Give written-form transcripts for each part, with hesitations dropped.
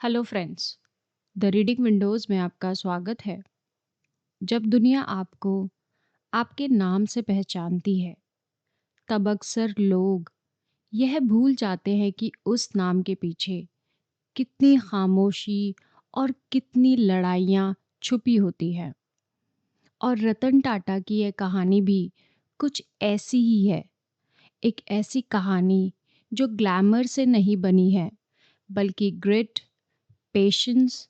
Hello friends. The reading Windows में आपका स्वागत है। जब दुनिया आपको आपके नाम से पहचानती है, तब अक्सर लोग यह भूल जाते हैं कि उस नाम के पीछे कितनी खामोशी और कितनी लड़ाइयाँ छुपी होती हैं। और रतन टाटा की यह कहानी भी कुछ ऐसी ही है। एक ऐसी कहानी जो ग्लैमर से नहीं बनी है, बल्कि ग्रिट, पेशेंस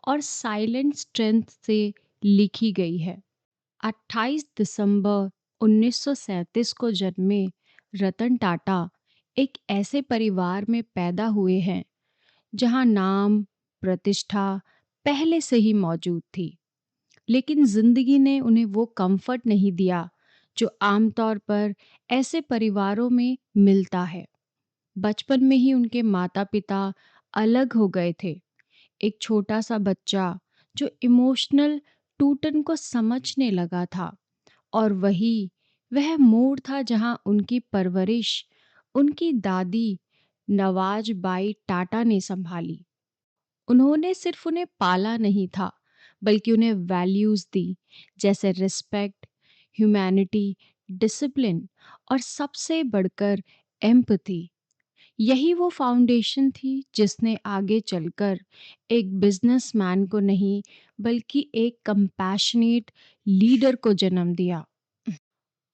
और साइलेंट स्ट्रेंथ से लिखी गई है। 28 दिसंबर 1937 को जन्मे रतन टाटा एक ऐसे परिवार में पैदा हुए हैं जहां नाम, प्रतिष्ठा पहले से ही मौजूद थी। लेकिन जिंदगी ने उन्हें वो कंफर्ट नहीं दिया जो आमतौर पर ऐसे परिवारों में मिलता है। बचपन में ही उनके माता-पिता अलग हो गए थे। एक छोटा सा बच्चा जो इमोशनल टूटन को समझने लगा था, और वह मोड़ था जहां उनकी परवरिश उनकी दादी नवाज बाई टाटा ने संभाली। उन्होंने सिर्फ उन्हें पाला नहीं था, बल्कि उन्हें वैल्यूज दी, जैसे रिस्पेक्ट, ह्यूमैनिटी, डिसिप्लिन और सबसे बढ़कर एम्पैथी। यही वो फाउंडेशन थी जिसने आगे चलकर एक बिजनेसमैन को नहीं, बल्कि एक कंपैशनेट लीडर को जन्म दिया।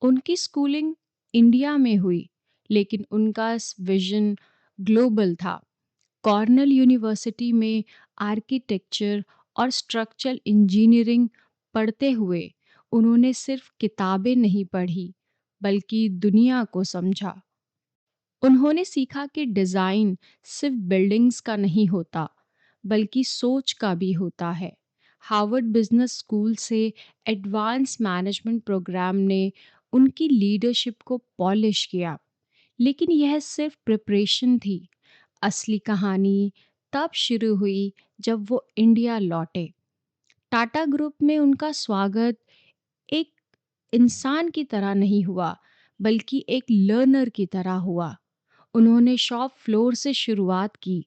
उनकी स्कूलिंग इंडिया में हुई, लेकिन उनका विजन ग्लोबल था। कॉर्नेल यूनिवर्सिटी में आर्किटेक्चर और स्ट्रक्चरल इंजीनियरिंग पढ़ते हुए उन्होंने सिर्फ किताबें नहीं पढ़ी, बल्कि दुनिया को समझा। उन्होंने सीखा कि डिज़ाइन सिर्फ बिल्डिंग्स का नहीं होता, बल्कि सोच का भी होता है। हार्वर्ड बिजनेस स्कूल से एडवांस मैनेजमेंट प्रोग्राम ने उनकी लीडरशिप को पॉलिश किया, लेकिन यह सिर्फ प्रिपरेशन थी। असली कहानी तब शुरू हुई जब वो इंडिया लौटे। टाटा ग्रुप में उनका स्वागत एक इंसान की तरह नहीं हुआ, बल्कि एक लर्नर की तरह हुआ। उन्होंने शॉप फ्लोर से शुरुआत की,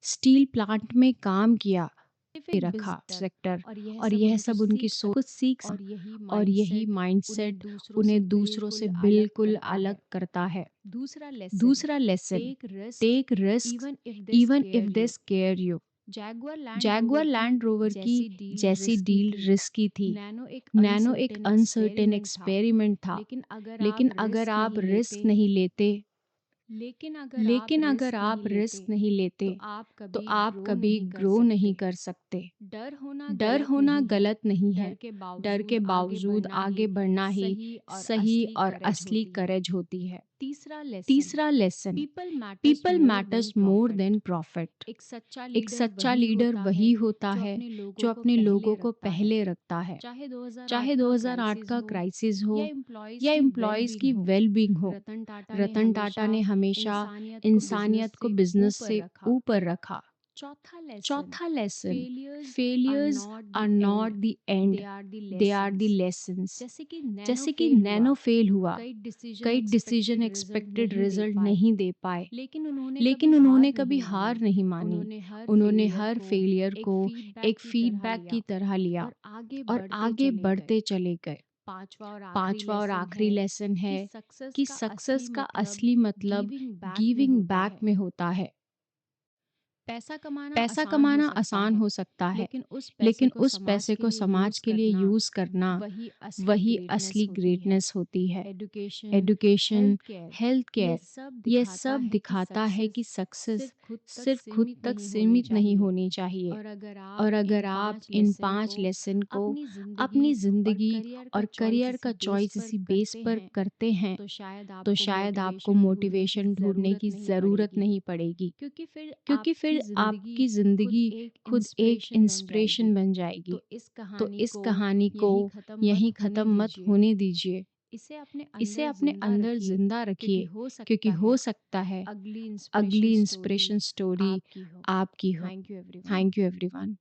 स्टील प्लांट में काम किया, फिर रखा सेक्टर, और यह सब उनकी सोच कुछ सीख, और यही माइंडसेट उन्हें दूसरों से बिल्कुल अलग करता है। दूसरा lesson, take risk even if they scare you. Jaguar Land Rover की जैसी डील रिस्की थी। नैनो एक अनसर्टेन एक्सपेरिमेंट था, लेकिन अगर आप रिस्क नहीं लेते, तो आप कभी ग्रो नहीं कर सकते। डर होना गलत नहीं है, डर के बावजूद आगे बढ़ना ही सही और असली करेज होती है। तीसरा lesson, people matters more than profit. एक सच्चा लीडर वही होता है जो अपने लोगों को पहले रखता है, चाहे 2008 का क्राइसिस हो या एम्प्लॉयज़ की वेलबींग हो। रतन टाटा ने हमेशा इंसानियत को बिजनेस से ऊपर रखा। चौथा lesson, failures are not the end, they are the lessons. जैसे कि नैनो फेल हुआ, कई डिसीजन एक्सपेक्टेड रिजल्ट नहीं दे पाए, लेकिन उन्होंने कभी हार नहीं मानी। उन्होंने हर फेलियर को एक फीडबैक की तरह लिया और आगे बढ़ते चले गए। पांचवा और आखिरी लेसन है कि सक्सेस का असली मतलब गिविंग बैक में होता है। पैसा कमाना आसान हो सकता है, लेकिन उस पैसे को समाज के लिए यूज करना, वही असली ग्रेटनेस होती है। एजुकेशन, हेल्थ केयर, ये सब दिखाता है कि सक्सेस सिर्फ खुद तक सीमित नहीं होनी चाहिए। और अगर आप इन 5 लेसन को अपनी ज़िंदगी और करियर का चॉइस इसी बेस पर करते हैं, तो शायद आपको मोटिवेशन ढूंढने की ज़रूरत नहीं पड़ेगी, क्योंकि फिर आपकी ज़िंदगी खुद एक इंस्पिरेशन बन जाएगी। तो इस कहानी को यहीं ख़त्म मत होने दीजिए। इसे अपने अंदर जिंदा रखिए, क्योंकि हो सकता है अगली इंस्पिरेशन स्टोरी आपकी हो। Thank you everyone.